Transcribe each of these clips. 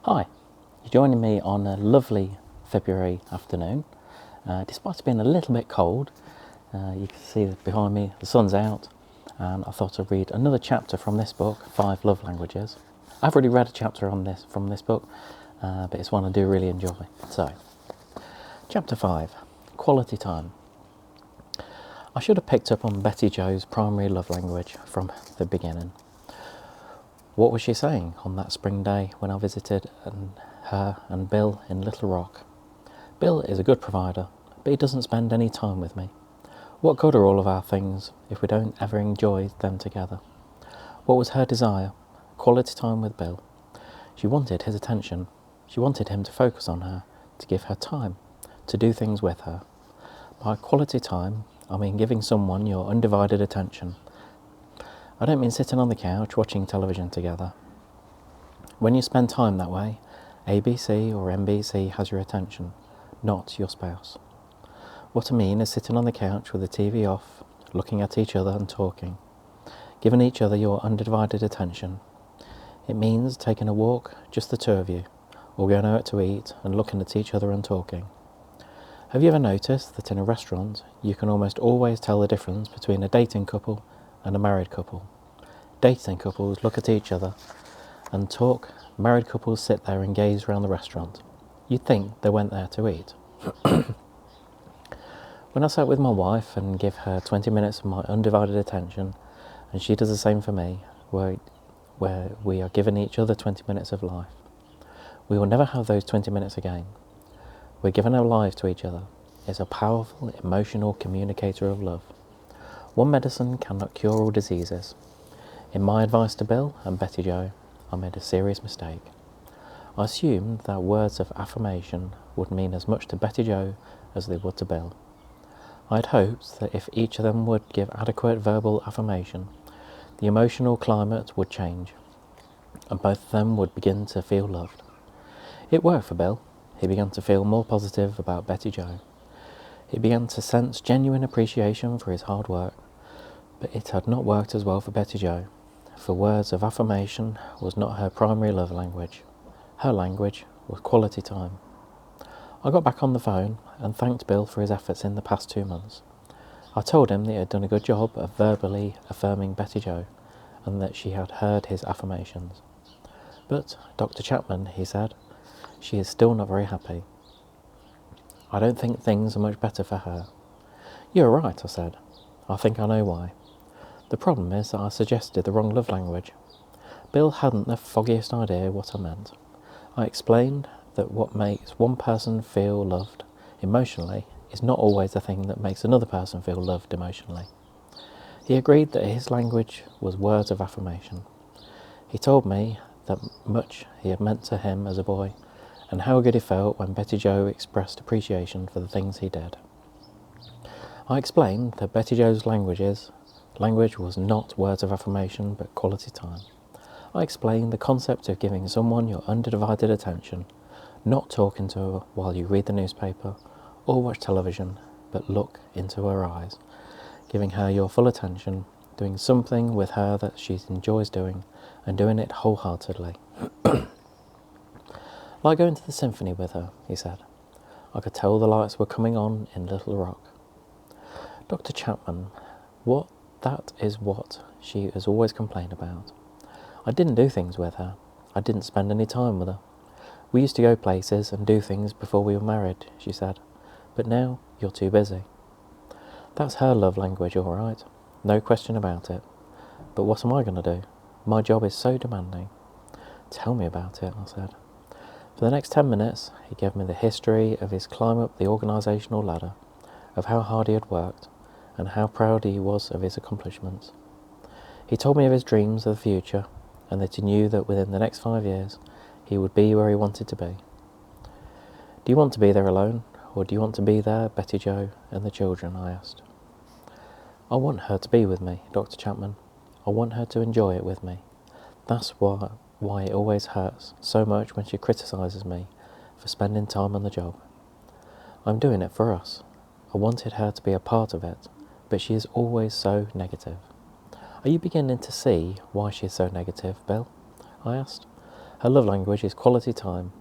Hi, you're joining me on a lovely February afternoon. Despite it being a little bit cold, you can see that behind me the sun's out, and I thought I'd read another chapter from this book, 5 Love Languages. I've already read a chapter from this book, but it's one I do really enjoy. So, Chapter 5, Quality Time. I should have picked up on Betty Jo's primary love language from the beginning. What was she saying on that spring day when I visited her and Bill in Little Rock? Bill is a good provider, but he doesn't spend any time with me. What good are all of our things if we don't ever enjoy them together? What was her desire? Quality time with Bill. She wanted his attention. She wanted him to focus on her, to give her time, to do things with her. By quality time, I mean giving someone your undivided attention. I don't mean sitting on the couch watching television together. When you spend time that way, ABC or NBC has your attention, not your spouse. What I mean is sitting on the couch with the TV off, looking at each other and talking, giving each other your undivided attention. It means taking a walk, just the two of you, or going out to eat and looking at each other and talking. Have you ever noticed that in a restaurant you can almost always tell the difference between a dating couple and a married couple? Dating couples look at each other and talk. Married couples sit there and gaze around the restaurant. You'd think they went there to eat. When I sat with my wife and give her 20 minutes of my undivided attention, and she does the same for me, where we are giving each other 20 minutes of life, we will never have those 20 minutes again. We're giving our lives to each other. It's a powerful, emotional communicator of love. One medicine cannot cure all diseases. In my advice to Bill and Betty Jo, I made a serious mistake. I assumed that words of affirmation would mean as much to Betty Jo as they would to Bill. I had hoped that if each of them would give adequate verbal affirmation, the emotional climate would change, and both of them would begin to feel loved. It worked for Bill. He began to feel more positive about Betty Jo. He began to sense genuine appreciation for his hard work, but it had not worked as well for Betty Jo, for words of affirmation was not her primary love language. Her language was quality time. I got back on the phone and thanked Bill for his efforts in the past 2 months. I told him that he had done a good job of verbally affirming Betty Jo and that she had heard his affirmations. But Dr. Chapman, he said, she is still not very happy. I don't think things are much better for her. You're right, I said. I think I know why. The problem is that I suggested the wrong love language. Bill hadn't the foggiest idea what I meant. I explained that what makes one person feel loved emotionally is not always the thing that makes another person feel loved emotionally. He agreed that his language was words of affirmation. He told me that much he had meant to him as a boy, and how good he felt when Betty Jo expressed appreciation for the things he did. I explained that Betty Jo's language was not words of affirmation, but quality time. I explained the concept of giving someone your undivided attention, not talking to her while you read the newspaper or watch television, but look into her eyes, giving her your full attention, doing something with her that she enjoys doing, and doing it wholeheartedly. Like going to the symphony with her, he said. I could tell the lights were coming on in Little Rock. Dr. Chapman, that is what she has always complained about. I didn't do things with her. I didn't spend any time with her. We used to go places and do things before we were married, she said. But now you're too busy. That's her love language, all right. No question about it. But what am I going to do? My job is so demanding. Tell me about it, I said. For the next 10 minutes, he gave me the history of his climb up the organisational ladder, of how hard he had worked, and how proud he was of his accomplishments. He told me of his dreams of the future, and that he knew that within the next 5 years, he would be where he wanted to be. Do you want to be there alone, or do you want to be there, Betty Jo and the children? I asked. I want her to be with me, Dr. Chapman. I want her to enjoy it with me. That's why it always hurts so much when she criticises me for spending time on the job. I'm doing it for us. I wanted her to be a part of it, but she is always so negative. Are you beginning to see why she is so negative, Bill? I asked. Her love language is quality time.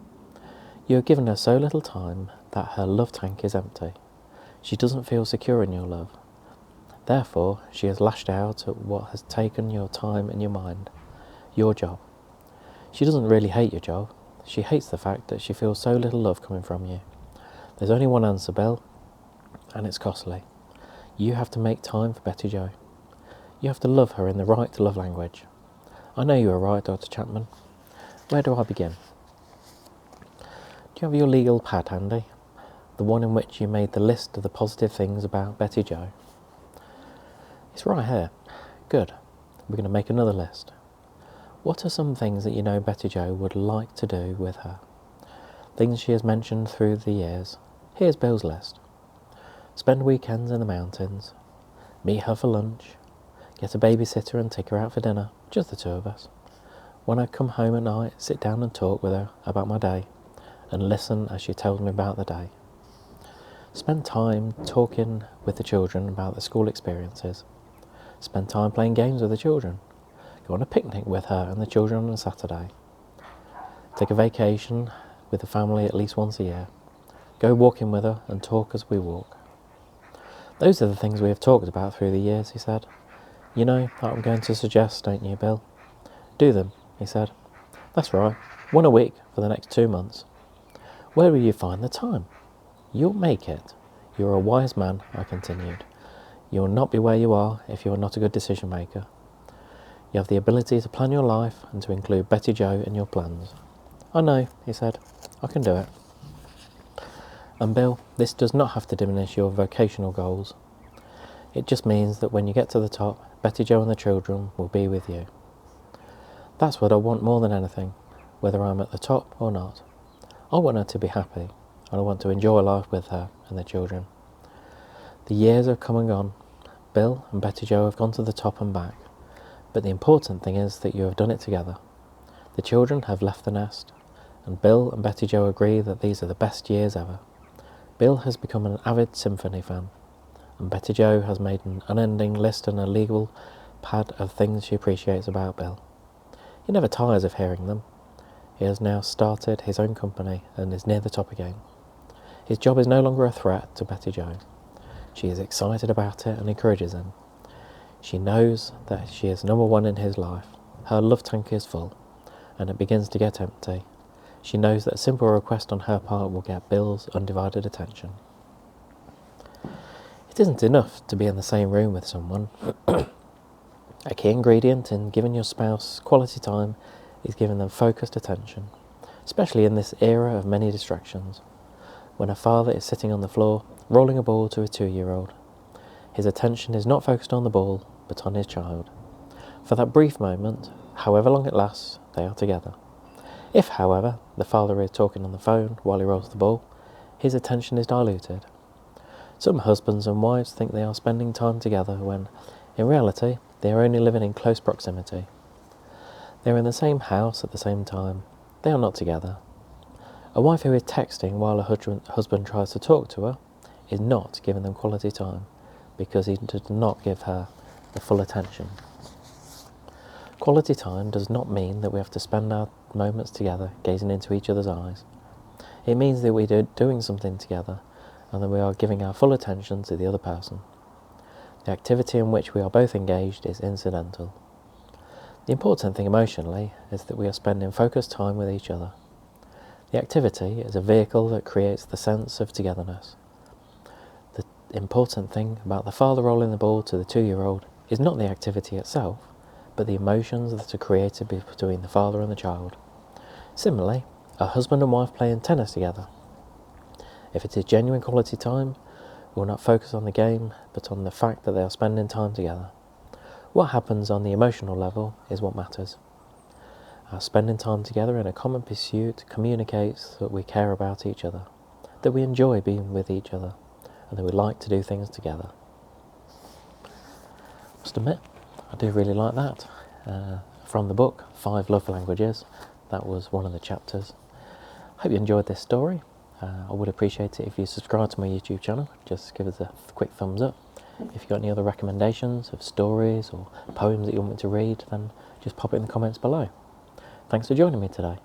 You have given her so little time that her love tank is empty. She doesn't feel secure in your love. Therefore, she has lashed out at what has taken your time and your mind, your job. She doesn't really hate your job. She hates the fact that she feels so little love coming from you. There's only one answer, Bill, and it's costly. You have to make time for Betty Jo. You have to love her in the right love language. I know you are right, Dr. Chapman. Where do I begin? Do you have your legal pad handy? The one in which you made the list of the positive things about Betty Jo? It's right here. Good. We're going to make another list. What are some things that you know Betty Jo would like to do with her? Things she has mentioned through the years. Here's Bill's list. Spend weekends in the mountains. Meet her for lunch. Get a babysitter and take her out for dinner. Just the two of us. When I come home at night, sit down and talk with her about my day and listen as she tells me about the day. Spend time talking with the children about their school experiences. Spend time playing games with the children. Go on a picnic with her and the children on a Saturday. Take a vacation with the family at least once a year. Go walking with her and talk as we walk. Those are the things we have talked about through the years, he said. You know what I'm going to suggest, don't you, Bill? Do them, he said. That's right, one a week for the next 2 months. Where will you find the time? You'll make it. You're a wise man, I continued. You will not be where you are if you are not a good decision maker. You have the ability to plan your life and to include Betty Jo in your plans. I know, he said. I can do it. And Bill, this does not have to diminish your vocational goals. It just means that when you get to the top, Betty Jo and the children will be with you. That's what I want more than anything, whether I'm at the top or not. I want her to be happy, and I want to enjoy life with her and the children. The years have come and gone. Bill and Betty Jo have gone to the top and back. But the important thing is that you have done it together. The children have left the nest, and Bill and Betty Jo agree that these are the best years ever. Bill has become an avid symphony fan, and Betty Jo has made an unending list and a legal pad of things she appreciates about Bill. He never tires of hearing them. He has now started his own company and is near the top again. His job is no longer a threat to Betty Jo. She is excited about it and encourages him. She knows that she is number one in his life. Her love tank is full, and it begins to get empty. She knows that a simple request on her part will get Bill's undivided attention. It isn't enough to be in the same room with someone. A key ingredient in giving your spouse quality time is giving them focused attention, especially in this era of many distractions. When a father is sitting on the floor, rolling a ball to a 2-year-old, his attention is not focused on the ball, but on his child. For that brief moment, however long it lasts, they are together. If, however, the father is talking on the phone while he rolls the ball, his attention is diluted. Some husbands and wives think they are spending time together when, in reality, they are only living in close proximity. They are in the same house at the same time. They are not together. A wife who is texting while her husband tries to talk to her is not giving them quality time, because he does not give her the full attention. Quality time does not mean that we have to spend our moments together gazing into each other's eyes. It means that we are doing something together and that we are giving our full attention to the other person. The activity in which we are both engaged is incidental. The important thing emotionally is that we are spending focused time with each other. The activity is a vehicle that creates the sense of togetherness. The important thing about the father rolling the ball to the 2-year-old is not the activity itself, but the emotions that are created between the father and the child. Similarly, a husband and wife playing tennis together. If it is genuine quality time, we will not focus on the game, but on the fact that they are spending time together. What happens on the emotional level is what matters. Our spending time together in a common pursuit communicates that we care about each other, that we enjoy being with each other, and that we like to do things together. I must admit, I do really like that. From the book, 5 Love Languages, that was one of the chapters. Hope you enjoyed this story. I would appreciate it if you subscribe to my YouTube channel. Just give us a quick thumbs up. If you've got any other recommendations of stories or poems that you want me to read, then just pop it in the comments below. Thanks for joining me today.